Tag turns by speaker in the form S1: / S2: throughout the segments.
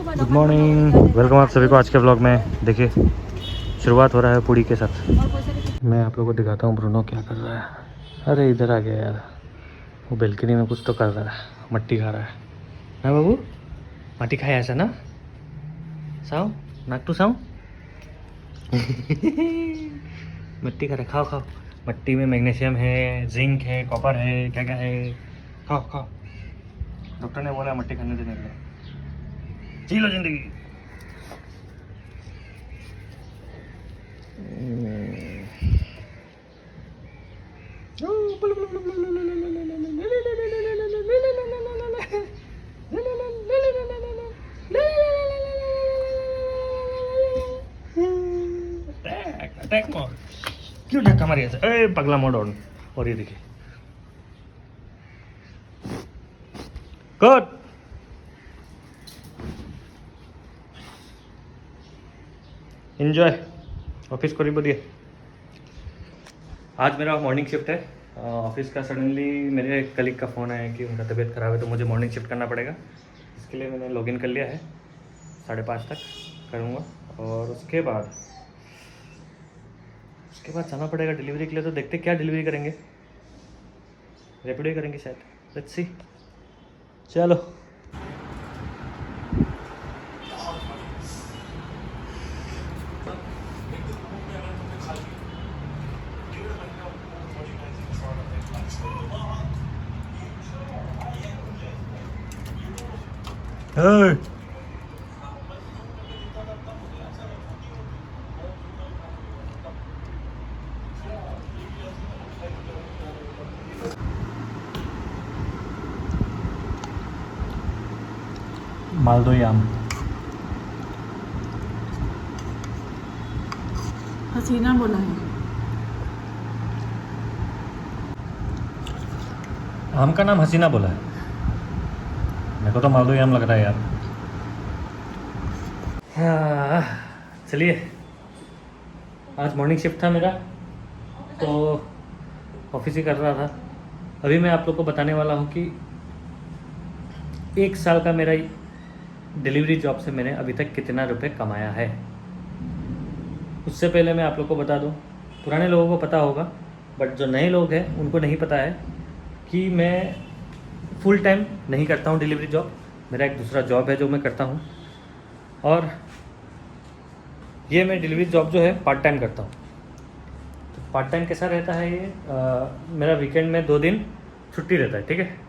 S1: Good morning, welcome आप सभी को आज के ब्लॉग में। देखिए शुरुआत हो रहा है पूड़ी के साथ। मैं आप लोगों को दिखाता हूँ ब्रूनो क्या कर रहा है। अरे इधर आ गया यार, वो बेलकनी में कुछ तो कर रहा है, मट्टी खा रहा है ना बाबू। मट्टी खाया ऐसा ना, साओ नाक टू साओ मट्टी खा रहा है, खाओ खाओ। मट्टी में मैग्नीशियम है, जिंक है, कॉपर है, क्या क्या है, खाओ खाओ। डॉक्टर ने बोला मट्टी खाने देने के लिए। जी लो जिंदगी। Attack mode. क्यों धक्का मारी ऐसे? ए पगला मोड ऑन। और ये देखिए कट। एंजॉय ऑफिस को बोलिए। आज मेरा मॉर्निंग शिफ्ट है ऑफिस का। सडनली मेरे कलीग का फ़ोन आया कि उनका तबीयत ख़राब है तो मुझे मॉर्निंग शिफ्ट करना पड़ेगा। इसके लिए मैंने लॉगिन कर लिया है, 5:30 तक करूँगा। और उसके बाद जाना पड़ेगा डिलीवरी के लिए। तो देखते क्या डिलीवरी करेंगे, रैपिडो ही करेंगे शायद, लेट्स सी। चलो मालदोई आम।
S2: हसीना बोला है।
S1: आम का नाम हसीना बोला है, मेरे को तो मालदोई आम लग रहा है यार। हाँ, चलिए आज मॉर्निंग शिफ्ट था मेरा तो ऑफिस ही कर रहा था। अभी मैं आप लोग को बताने वाला हूँ कि 1 साल का मेरा डिलीवरी जॉब से मैंने अभी तक कितना रुपए कमाया है। उससे पहले मैं आप लोग को बता दूं, पुराने लोगों को पता होगा बट जो नए लोग हैं उनको नहीं पता है कि मैं फुल टाइम नहीं करता हूं डिलीवरी जॉब। मेरा एक दूसरा जॉब है जो मैं करता हूं, और ये मैं डिलीवरी जॉब जो है पार्ट टाइम करता हूं। तो पार्ट टाइम कैसा रहता है ये, मेरा वीकेंड में 2 दिन छुट्टी रहता है, ठीक है।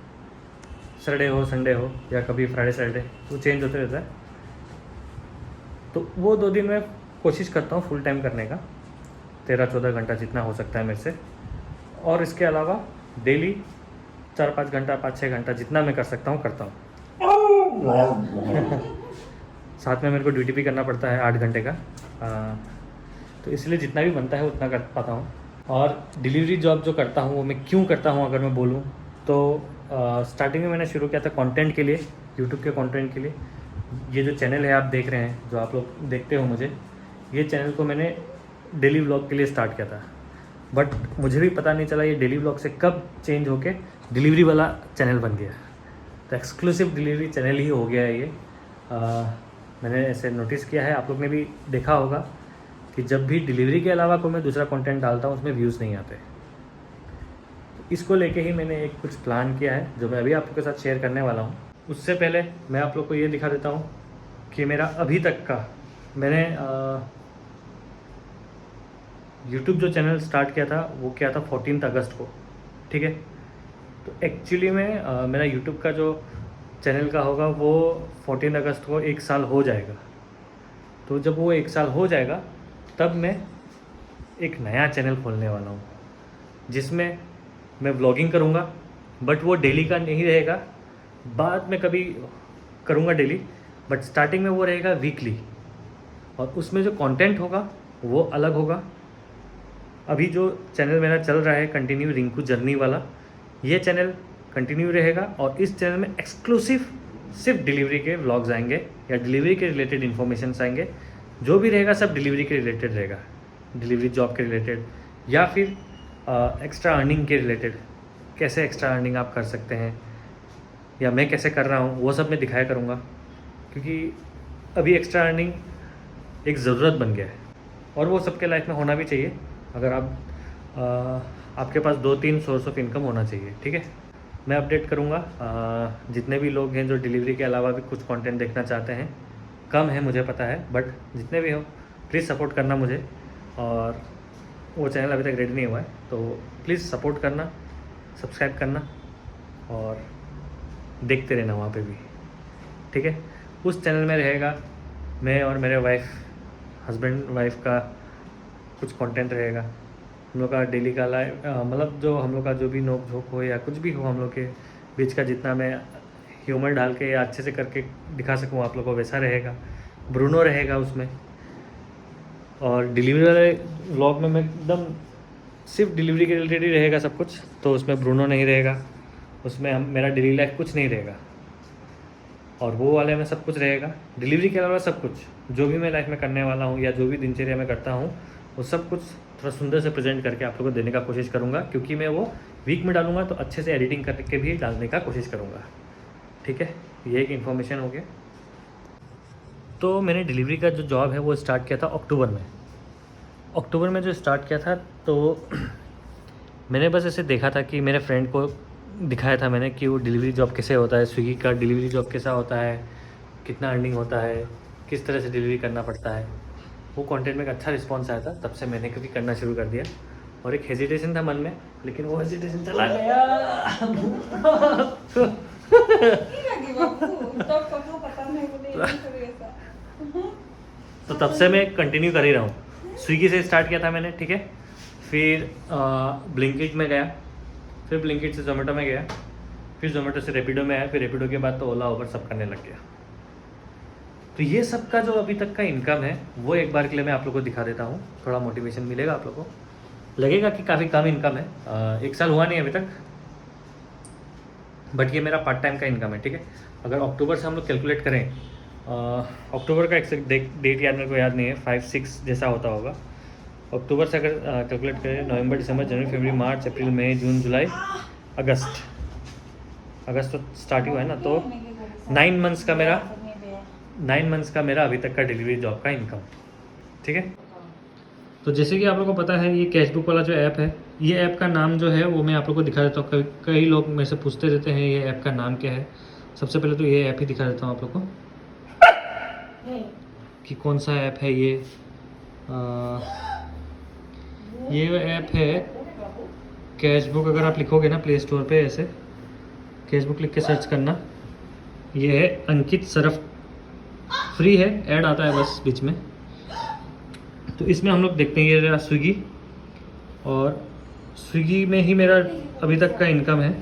S1: सैटरडे हो, संडे हो, या कभी फ्राइडे सैटरडे, तो चेंज होते रहता है। तो वो 2 दिन मैं कोशिश करता हूँ फुल टाइम करने का, 13-14 घंटा जितना हो सकता है मेरे से। और इसके अलावा डेली 4-5 घंटा, 5-6 घंटा जितना मैं कर सकता हूँ करता हूँ। साथ में मेरे को ड्यूटी भी करना पड़ता है 8 घंटे का, तो इसलिए जितना भी बनता है उतना कर पाता हूँ। और डिलीवरी जॉब जो करता हूँ वो मैं क्यों करता हूँ अगर मैं बोलूँ तो स्टार्टिंग में मैंने शुरू किया था कंटेंट के लिए, यूट्यूब के कंटेंट के लिए। ये जो चैनल है आप देख रहे हैं, जो आप लोग देखते हो मुझे, ये चैनल को मैंने डेली व्लॉग के लिए स्टार्ट किया था। बट मुझे भी पता नहीं चला ये डेली व्लॉग से कब चेंज होके डिलीवरी वाला चैनल बन गया। तो एक्सक्लूसिव डिलीवरी चैनल ही हो गया है ये। मैंने ऐसे नोटिस किया है, आप लोग ने भी देखा होगा कि जब भी डिलीवरी के अलावा कोई मैं दूसरा कंटेंट डालता हूँ उसमें व्यूज़ नहीं आते। इसको लेके ही मैंने एक कुछ प्लान किया है जो मैं अभी आप लोग के साथ शेयर करने वाला हूँ। उससे पहले मैं आप लोग को ये दिखा देता हूँ कि मेरा अभी तक का मैंने यूट्यूब जो चैनल स्टार्ट किया था वो किया था 14 अगस्त को, ठीक है। तो एक्चुअली में मेरा यूट्यूब का जो चैनल का होगा वो 14 अगस्त को 1 साल हो जाएगा। तो जब वो 1 साल हो जाएगा तब मैं एक नया चैनल खोलने वाला हूँ जिसमें मैं व्लॉगिंग करूँगा, बट वो डेली का नहीं रहेगा, बाद में कभी करूँगा डेली, बट स्टार्टिंग में वो रहेगा वीकली। और उसमें जो कंटेंट होगा वो अलग होगा। अभी जो चैनल मेरा चल रहा है कंटिन्यू रिंकू जर्नी वाला, ये चैनल कंटिन्यू रहेगा। और इस चैनल में एक्सक्लूसिव सिर्फ डिलीवरी के व्लॉग्स आएंगे या डिलीवरी के रिलेटेड इन्फॉर्मेशंस आएंगे। जो भी रहेगा सब डिलीवरी के रिलेटेड रहेगा, डिलीवरी जॉब के रिलेटेड या फिर एक्स्ट्रा अर्निंग के रिलेटेड। कैसे एक्स्ट्रा अर्निंग आप कर सकते हैं या मैं कैसे कर रहा हूँ वो सब मैं दिखाया करूँगा। क्योंकि अभी एक्स्ट्रा अर्निंग एक ज़रूरत बन गया है और वो सबके लाइफ में होना भी चाहिए। अगर आपके पास 2-3 सोर्स ऑफ इनकम होना चाहिए, ठीक है। मैं अपडेट करूँगा जितने भी लोग हैं जो डिलीवरी के अलावा भी कुछ कंटेंट देखना चाहते हैं। कम है मुझे पता है, बट जितने भी हो प्लीज़ सपोर्ट करना मुझे। और वो चैनल अभी तक रेडी नहीं हुआ है तो प्लीज़ सपोर्ट करना, सब्सक्राइब करना और देखते रहना वहाँ पे भी, ठीक है। उस चैनल में रहेगा मैं और मेरे हस्बैंड वाइफ का कुछ कंटेंट रहेगा। हम लोग का डेली का लाइफ, मतलब जो हम लोग का जो भी नोक झोंक हो या कुछ भी हो हम लोग के बीच का, जितना मैं ह्यूमर डाल के या अच्छे से करके दिखा सकूँ आप लोग को, वैसा रहेगा। ब्रूनो रहेगा उसमें। और डिलीवरी वाले व्लॉग में मैं एकदम सिर्फ डिलीवरी के रिलेटेड ही रहेगा सब कुछ, तो उसमें ब्रूनो नहीं रहेगा, उसमें मेरा डेली लाइफ कुछ नहीं रहेगा। और वो वाले में सब कुछ रहेगा, डिलीवरी के अलावा सब कुछ जो भी मैं लाइफ में करने वाला हूँ या जो भी दिनचर्या में करता हूँ वो सब कुछ थोड़ा सुंदर से प्रेजेंट करके आप लोगों को देने का कोशिश करूँगा। क्योंकि मैं वो वीक में डालूंगा तो अच्छे से एडिटिंग करके भी डालने का कोशिश करूँगा, ठीक है। ये एक इन्फॉर्मेशन हो गया। तो मैंने डिलीवरी का जो जॉब है वो स्टार्ट किया था अक्टूबर में जो स्टार्ट किया था, तो मैंने बस ऐसे देखा था कि मेरे फ्रेंड को दिखाया था मैंने कि वो डिलीवरी जॉब कैसे होता है, स्विगी का डिलीवरी जॉब कैसा होता है, कितना अर्निंग होता है, किस तरह से डिलीवरी करना पड़ता है। वो कंटेंट में एक अच्छा रिस्पांस आया था, तब से मैंने कभी करना शुरू कर दिया। और एक हेजिटेशन था मन में, लेकिन वो हेजिटेशन चला गया। तो तब से मैं कंटिन्यू कर ही रहा हूँ। स्विगी से स्टार्ट किया था मैंने, ठीक है। फिर ब्लिंकिट में गया, फिर ब्लिंकिट से जोमेटो में गया, फिर जोमेटो से रेपिडो में आया, फिर रेपिडो के बाद तो ओला उबर सब करने लग गया। तो ये सब का जो अभी तक का इनकम है वो एक बार के लिए मैं आप लोगों को दिखा देता हूँ, थोड़ा मोटिवेशन मिलेगा आप लोगों को। लगेगा कि काफ़ी कम इनकम है, 1 साल हुआ नहीं अभी तक, बट ये मेरा पार्ट टाइम का इनकम है, ठीक है। अगर अक्टूबर से हम लोग कैलकुलेट करें, अक्टूबर का एक्सेक्ट डेट याद मेरे को याद नहीं है, 5-6 जैसा होता होगा। अक्टूबर से अगर कैलकुलेट करें, नवंबर, दिसंबर, जनवरी, फरवरी, मार्च, अप्रैल, मई, जून, जुलाई, अगस्त तो स्टार्ट ही हुआ है ना, तो 9 मंथ्स का मेरा अभी तक का डिलीवरी जॉब का इनकम, ठीक है। तो जैसे कि आप लोगों को पता है, ये कैशबुक वाला जो ऐप है, ये ऐप का नाम जो है वो मैं आप लोगों को दिखा देता हूँ। कई लोग मेरे से पूछते रहते हैं ये ऐप का नाम क्या है। सबसे पहले तो ये ऐप ही दिखा देता हूँ आप लोग को कि कौन सा ऐप है ये। ये ऐप है कैशबुक। अगर आप लिखोगे ना प्ले स्टोर पे ऐसे कैशबुक लिख के सर्च करना, ये है अंकित सरफ, फ्री है, ऐड आता है बस बीच में। तो इसमें हम लोग देखते हैं ये रहा स्विगी, और स्विगी में ही मेरा अभी तक का इनकम है।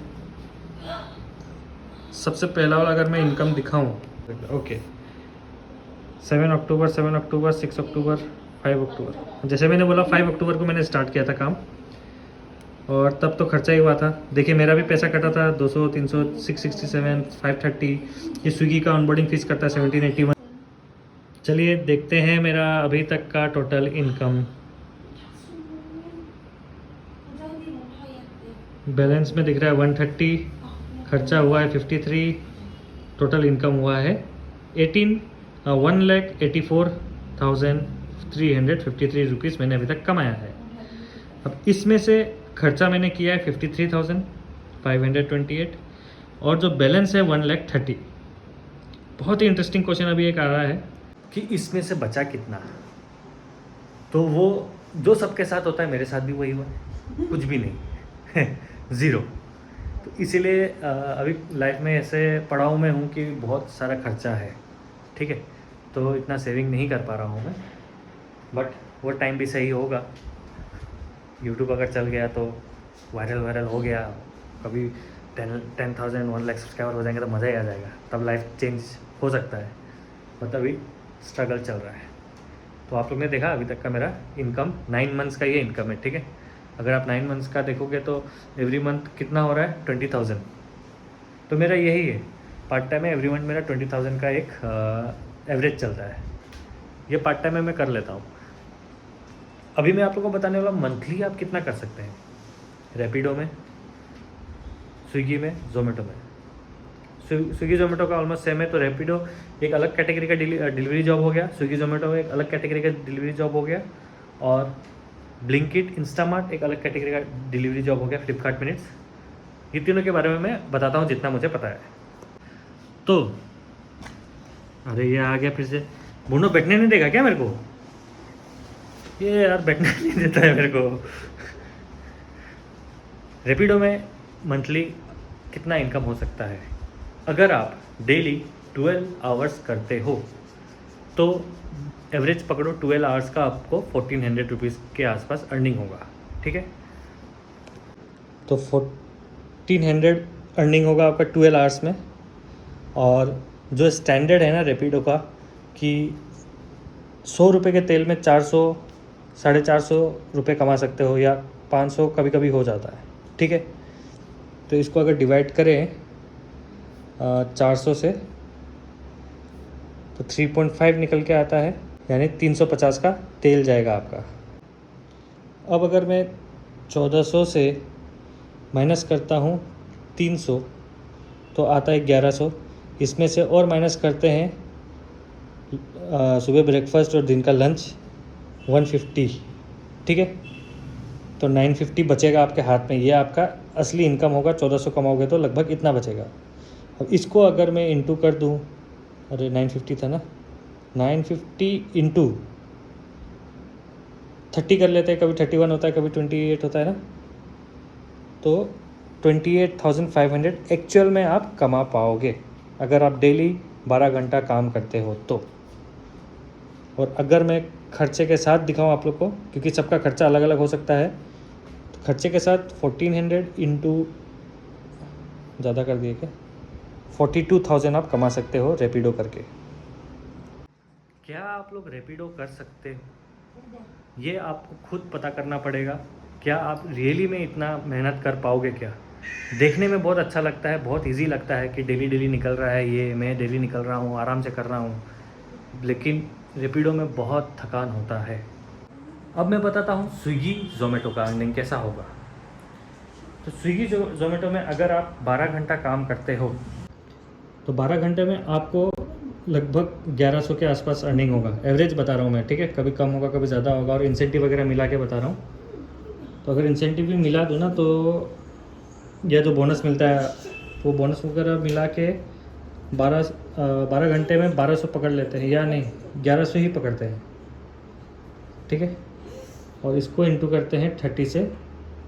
S1: सबसे पहला वाला अगर मैं इनकम दिखाऊं, ओके, 7 अक्टूबर, 6 अक्टूबर, 5 अक्टूबर। जैसे मैंने बोला 5 अक्टूबर को मैंने स्टार्ट किया था काम, और तब तो खर्चा ही हुआ था। देखिए मेरा भी पैसा कटा था 200, 300, 667, 530। ये स्विगी का ऑनबोर्डिंग फीस करता है 1781। चलिए देखते हैं मेरा अभी तक का टोटल इनकम। बैलेंस में दिख रहा है 130, खर्चा हुआ है 53, टोटल इनकम हुआ है 1,84,353 रुपीज़ मैंने अभी तक कमाया है। अब इसमें से खर्चा मैंने किया है 53,528, और जो बैलेंस है 1,30,000। बहुत ही इंटरेस्टिंग क्वेश्चन अभी एक आ रहा है कि इसमें से बचा कितना। तो वो जो सबके साथ होता है मेरे साथ भी वही हुआ, कुछ भी नहीं, ज़ीरो। तो इसीलिए अभी लाइफ में ऐसे पड़ाव में हूँ कि बहुत सारा खर्चा है, ठीक है। तो इतना सेविंग नहीं कर पा रहा हूँ मैं, बट वो टाइम भी सही होगा। यूट्यूब अगर चल गया तो वायरल हो गया, कभी 10,000 1 लाख सब्सक्राइबर हो जाएंगे तो मज़ा ही आ जाएगा, तब लाइफ चेंज हो सकता है। बट अभी स्ट्रगल चल रहा है। तो आप लोग ने देखा अभी तक का मेरा इनकम 9 मंथ्स का ये इनकम है, ठीक है। अगर आप 9 मंथ्स का देखोगे तो एवरी मंथ कितना हो रहा है, 20,000। तो मेरा यही है, पार्ट टाइम में एवरी मंथ मेरा 20,000 का एक एवरेज चलता है। ये पार्ट टाइम में मैं कर लेता हूँ। अभी मैं आप लोगों को बताने वाला मंथली आप कितना कर सकते हैं, रैपिडो में, स्विगी में, जोमेटो में। स्विगी जोमेटो का ऑलमोस्ट सेम है। तो रैपिडो एक अलग कैटेगरी का डिलीवरी जॉब हो गया, स्विगी जोमेटो एक अलग कैटेगरी का डिलीवरी जॉब हो गया, और ब्लिंकिट इंस्टामार्ट एक अलग कैटेगरी का डिलीवरी जॉब हो गया, फ्लिपकार्ट मिनट्स। ये तीनों के बारे में मैं बताता हूँ जितना मुझे पता है। तो अरे ये आ गया फिर से, बुनो बैठने नहीं देगा क्या मेरे को? ये यार बैठने नहीं देता है मेरे को। रैपिडो में मंथली कितना इनकम हो सकता है? अगर आप डेली 12 आवर्स करते हो तो एवरेज पकड़ो 12 आवर्स का आपको 1400 रुपीज़ के आसपास अर्निंग होगा, ठीक है। तो 1400 अर्निंग होगा आपका 12 आवर्स में। और जो स्टैंडर्ड है ना रैपिडो का कि 100 रुपये के तेल में 400 450 रुपये कमा सकते हो, या 500 कभी कभी हो जाता है, ठीक है। तो इसको अगर डिवाइड करें 400 से तो 3.5 निकल के आता है, यानी 350 का तेल जाएगा आपका। अब अगर मैं 1400 से माइनस करता हूँ 300 तो आता है 1100। इसमें से और माइनस करते हैं सुबह ब्रेकफास्ट और दिन का लंच 150, ठीक है। तो 950 बचेगा आपके हाथ में, ये आपका असली इनकम होगा। 1400 कमाओगे तो लगभग इतना बचेगा। अब इसको अगर मैं इंटू कर दूँ, अरे 950 था ना, 950 इंटू 30 कर लेते हैं, कभी 31 होता है, कभी 28 होता है ना, तो 28,500 एक्चुअल में आप कमा पाओगे अगर आप डेली 12 घंटा काम करते हो तो। और अगर मैं खर्चे के साथ दिखाऊं आप लोग को, क्योंकि सबका खर्चा अलग अलग हो सकता है, तो खर्चे के साथ 1400 इंटू ज़्यादा कर दिए क्या, 42,000 आप कमा सकते हो रैपिडो करके। क्या आप लोग रैपिडो कर सकते हो? ये आपको खुद पता करना पड़ेगा। क्या आप रियली में इतना मेहनत कर पाओगे क्या? देखने में बहुत अच्छा लगता है, बहुत इजी लगता है कि डेली डेली निकल रहा है, ये मैं डेली निकल रहा हूँ, आराम से कर रहा हूँ, लेकिन रैपिडो में बहुत थकान होता है। अब मैं बताता हूँ स्विगी जोमेटो का अर्निंग कैसा होगा। तो स्विगी जोमेटो में अगर आप 12 घंटा काम करते हो तो 12 घंटे में आपको लगभग 1100 के आसपास अर्निंग होगा। एवरेज बता रहा हूँ मैं, ठीक है, कभी कम होगा कभी ज़्यादा होगा, और इंसेंटिव वगैरह मिला के बता रहा हूँ। तो अगर इंसेंटिव भी मिला दो ना, तो यह जो बोनस मिलता है वो बोनस वगैरह मिला के 12 घंटे में 1200 पकड़ लेते हैं, या नहीं 1100 ही पकड़ते हैं, ठीक है। और इसको इंटू करते हैं 30 से,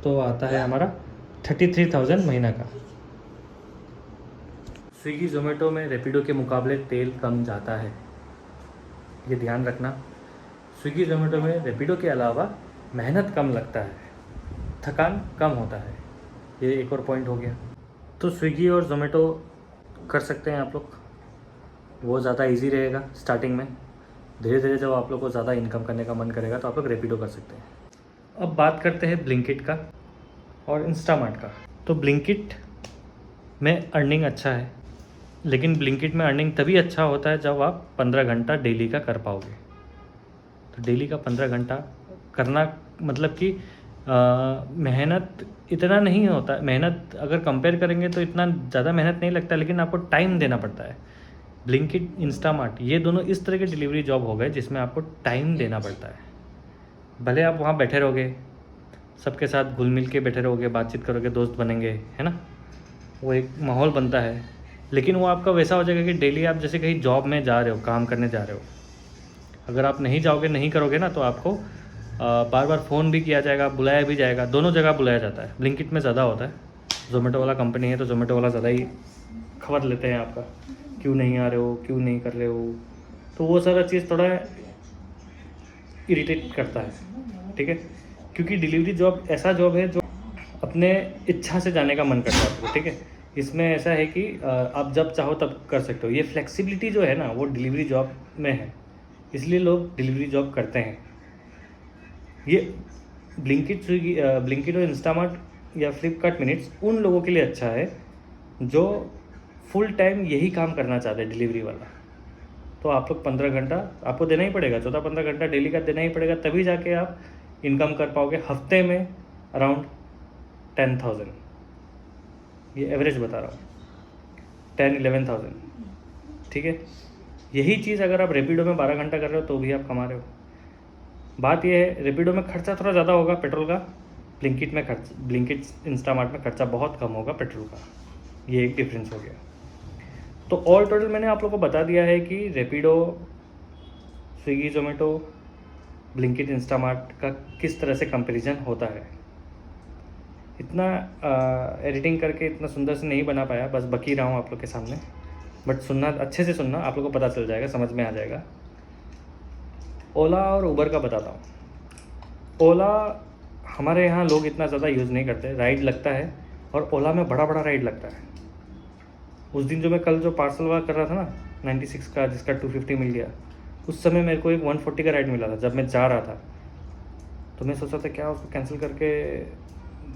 S1: तो आता है हमारा 33,000 महीना का। स्विगी जोमेटो में रैपिडो के मुकाबले तेल कम जाता है, ये ध्यान रखना। स्विगी जोमेटो में रैपिडो के अलावा मेहनत कम लगता है, थकान कम होता है, ये एक और पॉइंट हो गया। तो स्विगी और जोमेटो कर सकते हैं आप लोग, वो ज़्यादा इजी रहेगा स्टार्टिंग में। धीरे धीरे जब आप लोग को ज़्यादा इनकम करने का मन करेगा तो आप लोग रैपिडो कर सकते हैं। अब बात करते हैं ब्लिंकिट का और इंस्टामार्ट का। तो ब्लिंकिट में अर्निंग अच्छा है, लेकिन ब्लिंकिट में अर्निंग तभी अच्छा होता है जब आप 15 घंटा डेली का कर पाओगे। तो डेली का 15 घंटा करना मतलब कि मेहनत इतना नहीं होता। मेहनत अगर कंपेयर करेंगे तो इतना ज़्यादा मेहनत नहीं लगता, लेकिन आपको टाइम देना पड़ता है। ब्लिंकिट, इंस्टामार्ट, ये दोनों इस तरह के डिलीवरी जॉब हो गए जिसमें आपको टाइम देना पड़ता है। भले आप वहाँ बैठे रहोगे, सबके साथ घुल मिल के बैठे रहोगे, बातचीत करोगे, दोस्त बनेंगे, है ना, वो एक माहौल बनता है, लेकिन वो आपका वैसा हो जाएगा कि डेली आप जैसे कहीं जॉब में जा रहे हो, काम करने जा रहे हो। अगर आप नहीं जाओगे, नहीं करोगे ना, तो आपको बार बार फ़ोन भी किया जाएगा, बुलाया भी जाएगा, दोनों जगह बुलाया जाता है। ब्लिंकिट में ज़्यादा होता है, जोमेटो वाला कंपनी है तो जोमेटो वाला ज़्यादा ही खबर लेते हैं आपका, क्यों नहीं आ रहे हो, क्यों नहीं कर रहे हो। तो वो सारा चीज़ थोड़ा इरिटेट करता है, ठीक है, क्योंकि डिलीवरी जॉब ऐसा जॉब है जो अपने इच्छा से जाने का मन करता है आपको, ठीक है। इसमें ऐसा है कि आप जब चाहो तब कर सकते हो। ये फ्लेक्सिबिलिटी जो है ना, वो डिलीवरी जॉब में है, इसलिए लोग डिलीवरी जॉब करते हैं। ये ब्लिंकिट, स्विगी, ब्लिंकिट और इंस्टामार्ट या फ्लिपकार्ट मिनट्स उन लोगों के लिए अच्छा है जो फुल टाइम यही काम करना चाहते हैं, डिलीवरी वाला। तो आप लोग 15 घंटा आपको देना ही पड़ेगा, 14-15 घंटा डेली का देना ही पड़ेगा, तभी जाके आप इनकम कर पाओगे हफ्ते में अराउंड 10,000। ये एवरेज बता रहा हूँ। 10-11,000, ठीक है। यही चीज़ अगर आप रेपिडो में 12 घंटा कर रहे हो तो भी आप कमा रहे हो। बात यह है, रेपिडो में खर्चा थोड़ा ज़्यादा होगा पेट्रोल का, ब्लिंकिट इंस्टामार्ट में खर्चा बहुत कम होगा पेट्रोल का, ये एक डिफरेंस हो गया। तो ऑल टोटल मैंने आप लोगों को बता दिया है कि Rapido, Swiggy, Zomato, Blinkit, Instamart का किस तरह से कंपैरिजन होता है। इतना एडिटिंग करके इतना सुंदर से नहीं बना पाया, बस बकी रहा हूँ आप लोग के सामने, बट सुनना, अच्छे से सुनना, आप लोग को पता चल जाएगा, समझ में आ जाएगा। ओला और उबर का बताता हूँ। ओला हमारे यहाँ लोग इतना ज़्यादा यूज़ नहीं करते, राइड लगता है और ओला में बड़ा बड़ा राइड लगता है। उस दिन जो मैं कल जो पार्सल वाला कर रहा था ना 96 का, जिसका 250 मिल गया, उस समय मेरे को एक 140 का राइड मिला था जब मैं जा रहा था। तो मैं सोचा था क्या उसको कैंसिल करके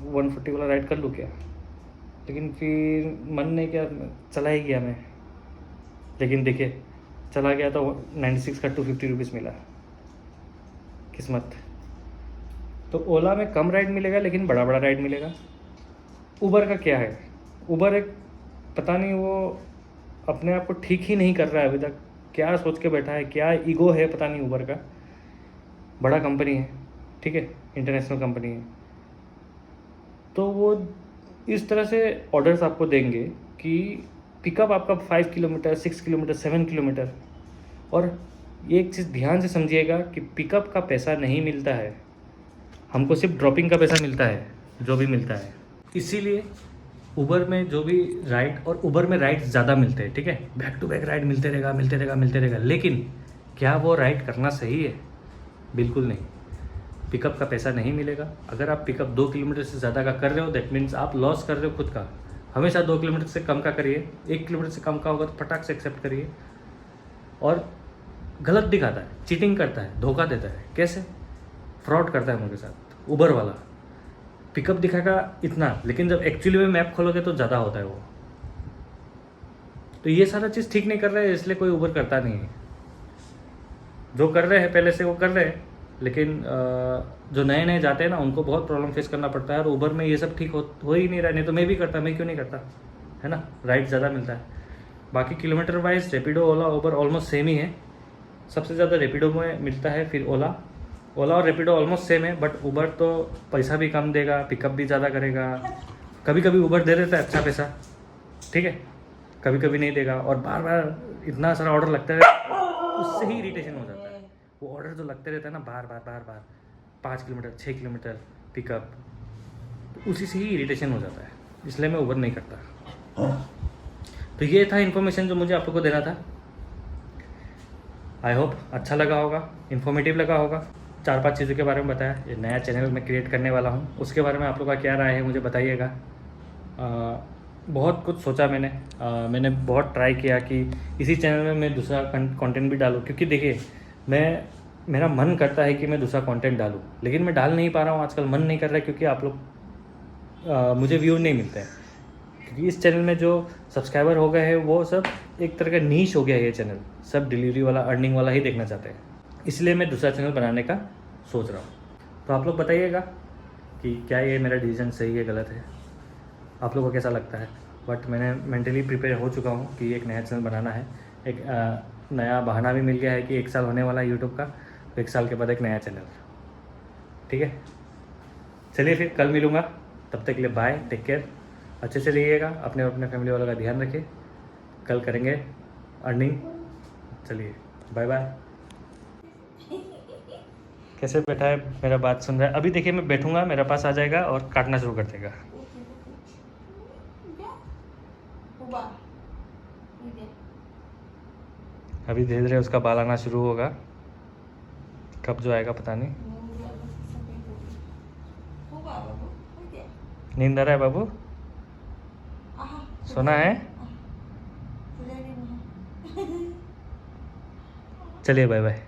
S1: 140 वाला राइड कर लूँ क्या, लेकिन फिर मन नहीं किया, चला ही गया मैं। लेकिन देखिए चला गया तो 96 का 250 रुपीज़ मिला, किस्मत। तो ओला में कम राइड मिलेगा लेकिन बड़ा बड़ा राइड मिलेगा। उबर का क्या है, उबर एक पता नहीं, वो अपने आप को ठीक ही नहीं कर रहा है अभी तक, क्या सोच के बैठा है, क्या ईगो है पता नहीं उबर का। बड़ा कंपनी है, ठीक है, इंटरनेशनल कंपनी है, तो वो इस तरह से ऑर्डर्स आपको देंगे कि पिकअप आपका 5 किलोमीटर, 6 किलोमीटर, 7 किलोमीटर। और एक चीज़ ध्यान से समझिएगा कि पिकअप का पैसा नहीं मिलता है, हमको सिर्फ ड्रॉपिंग का पैसा मिलता है, जो भी मिलता है। इसीलिए उबर में जो भी राइड, और उबर में राइड ज़्यादा मिलते हैं, ठीक है, बैक टू बैक राइड मिलते रहेगा। लेकिन क्या वो राइड करना सही है? बिल्कुल नहीं। पिकअप का पैसा नहीं मिलेगा। अगर आप पिकअप 2 किलोमीटर से ज़्यादा का कर रहे हो, दैट मीन्स आप लॉस कर रहे हो खुद का। हमेशा 2 किलोमीटर से कम का करिए, 1 किलोमीटर से कम का होगा तो फटाक से एक्सेप्ट करिए। और गलत दिखाता है, चीटिंग करता है, धोखा देता है। कैसे? फ्रॉड करता है मेरे साथ उबर वाला। पिकअप दिखाएगा इतना, लेकिन जब एक्चुअली में मैप खोलोगे तो ज़्यादा होता है वो। तो ये सारा चीज़ ठीक नहीं कर रहा है, इसलिए कोई उबर करता नहीं है। जो कर रहे हैं पहले से वो कर रहे हैं, लेकिन जो नए नए जाते हैं ना, उनको बहुत प्रॉब्लम फेस करना पड़ता है। और उबर में ये सब ठीक हो ही नहीं रहा है। नहीं तो मैं भी करता, मैं क्यों नहीं करता, है ना, राइड ज़्यादा मिलता है। बाकी किलोमीटर वाइज रेपिडो, ओला, उबर ऑलमोस्ट सेम ही है। सबसे ज़्यादा रेपिडो में मिलता है, फिर ओला और रेपिडो ऑलमोस्ट सेम है, बट उबर तो पैसा भी कम देगा, पिकअप भी ज़्यादा करेगा। कभी कभी उबर दे देता है अच्छा पैसा, ठीक है, कभी कभी नहीं देगा। और बार बार इतना सारा ऑर्डर लगता है, उससे ही इरिटेशन हो जाता है। वो ऑर्डर जो लगते रहता है ना, बार बार 5 किलोमीटर, 6 किलोमीटर पिकअप, तो उसी से ही इरिटेशन हो जाता है। इसलिए मैं उबर नहीं करता। तो ये था इन्फॉर्मेशन जो मुझे आप लोग को देना था। आई होप अच्छा लगा होगा, इन्फॉर्मेटिव लगा होगा। 4-5 चीज़ों के बारे में बताया। ये नया चैनल मैं क्रिएट करने वाला हूँ, उसके बारे में आप लोग का क्या राय है मुझे बताइएगा। बहुत कुछ सोचा मैंने बहुत ट्राई किया कि इसी चैनल में मैं दूसरा कंटेंट भी डालूँ, क्योंकि देखिए मेरा मन करता है कि मैं दूसरा कंटेंट डालूँ, लेकिन मैं डाल नहीं पा रहा हूँ आजकल। मन नहीं कर रहा है क्योंकि आप लोग मुझे व्यू नहीं मिलते हैं। क्योंकि इस चैनल में जो सब्सक्राइबर हो गए हैं वो सब एक तरह का नीश हो गया है। ये चैनल सब डिलीवरी वाला, अर्निंग वाला ही देखना चाहते हैं, इसलिए मैं दूसरा चैनल बनाने का सोच रहा हूँ। तो आप लोग बताइएगा कि क्या ये मेरा डिसीजन सही है, गलत है, आप लोगों को कैसा लगता है। बट मैंने मेंटली प्रिपेयर हो चुका हूँ कि एक नया चैनल बनाना है। एक नया बहाना भी मिल गया है कि 1 साल होने वाला है यूट्यूब का, तो 1 साल के बाद एक नया चैनल, ठीक है। चलिए फिर कल मिलूँगा, तब तक के लिए बाय, टेक केयर, अच्छे से रहिएगा, अपने फैमिली वालों का ध्यान रखिए। कल करेंगे अर्निंग। चलिए बाय बाय। कैसे बैठा है, मेरा बात सुन रहा है। अभी देखिए मैं बैठूंगा, मेरे पास आ जाएगा और काटना शुरू कर देगा। अभी धीरे धीरे उसका बाल आना शुरू होगा, कब जो आएगा पता नहीं। नींद आ रहा है बाबू, सोना है। चलिए बाय बाय।